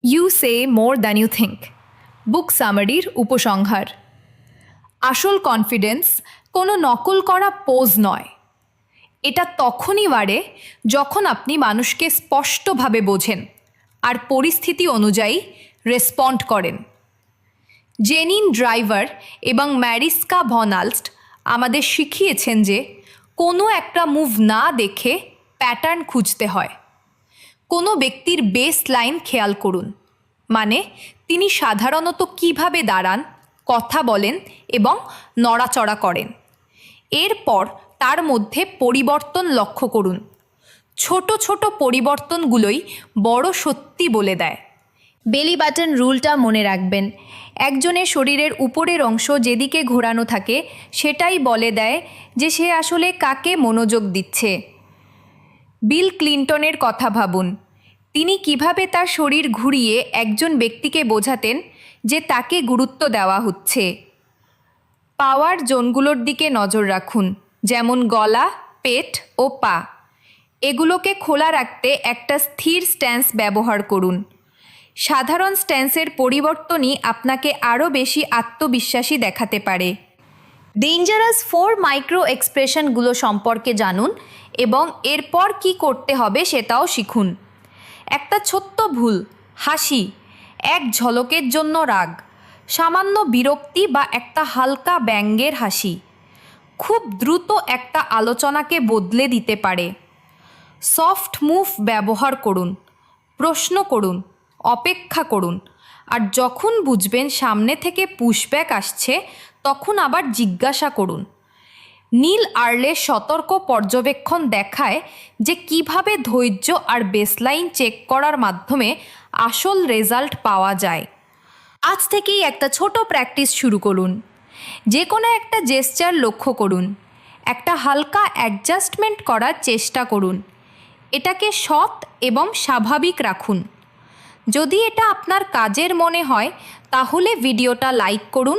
You say more than you think. Book সামারির উপসংহার। আসল কনফিডেন্স কোনো নকল করা পোজ নয়। এটা তখনই বাড়ে যখন আপনি মানুষকে স্পষ্টভাবে বোঝেন আর পরিস্থিতি অনুযায়ী রেসপন্ড করেন। জেনিন ড্রাইভার এবং ম্যারিস্কা ভন আলস্ট আমাদের শিখিয়েছেন যে কোনো একটা মুভ না দেখে প্যাটার্ন খুঁজতে হয়। কোনো ব্যক্তির বেস লাইন খেয়াল করুন, মানে তিনি সাধারণত কিভাবে দাঁড়ান, কথা বলেন এবং নড়াচড়া করেন। এরপর তার মধ্যে পরিবর্তন লক্ষ্য করুন। ছোট ছোট পরিবর্তনগুলোই বড় সত্যি বলে দেয়। বেলি বাটন রুলটা মনে রাখবেন। একজনের শরীরের উপরের অংশ যেদিকে ঘোরানো থাকে সেটাই বলে দেয় যে সে আসলে কাকে মনোযোগ দিচ্ছে। বিল ক্লিন্টনের কথা ভাবুন। তিনি কিভাবে তার শরীর ঘুরিয়ে একজন ব্যক্তিকে বোঝাতেন যে তাকে গুরুত্ব দেওয়া হচ্ছে। পাওয়ার জোনগুলোর দিকে নজর রাখুন, যেমন গলা, পেট ও পা। এগুলোকে খোলা রাখতে একটা স্থির স্ট্যান্স ব্যবহার করুন। সাধারণ স্ট্যান্সের পরিবর্তনই আপনাকে আরও বেশি আত্মবিশ্বাসী দেখাতে পারে। ডেঞ্জারাস 4 মাইক্রো এক্সপ্রেশনগুলো সম্পর্কে জানুন এবং এরপর কি করতে হবে সেটাও শিখুন। একটা ছোট্ট ভুল, হাসি, এক ঝলকের জন্য রাগ, সামান্য বিরক্তি বা একটা হালকা ব্যঙ্গের হাসি খুব দ্রুত একটা আলোচনাকে বদলে দিতে পারে। সফট মুভ ব্যবহার করুন, প্রশ্ন করুন, অপেক্ষা করুন, আর যখন বুঝবেন সামনে থেকে পুশব্যাক আসছে তখন আবার জিজ্ঞাসা করুন। নীল আর্লের সতর্ক পর্যবেক্ষণ দেখায় যে কিভাবে ধৈর্য আর বেসলাইন চেক করার মাধ্যমে আসল রেজাল্ট পাওয়া যায়। আজ থেকেই একটা ছোট প্র্যাকটিস শুরু করুন। যে কোনো একটা জেস্চার লক্ষ্য করুন, একটা হালকা অ্যাডজাস্টমেন্ট করার চেষ্টা করুন। এটাকে সৎ এবং স্বাভাবিক রাখুন। যদি এটা আপনার কাজের মনে হয় তাহলে ভিডিওটা লাইক করুন,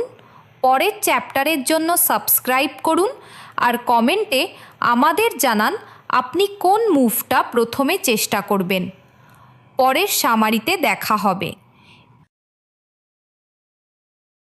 পরের চ্যাপ্টারের জন্য সাবস্ক্রাইব করুন আর কমেন্টে আমাদের জানান আপনি কোন মুভটা প্রথমে চেষ্টা করবেন। পরের সামারিতে দেখা হবে।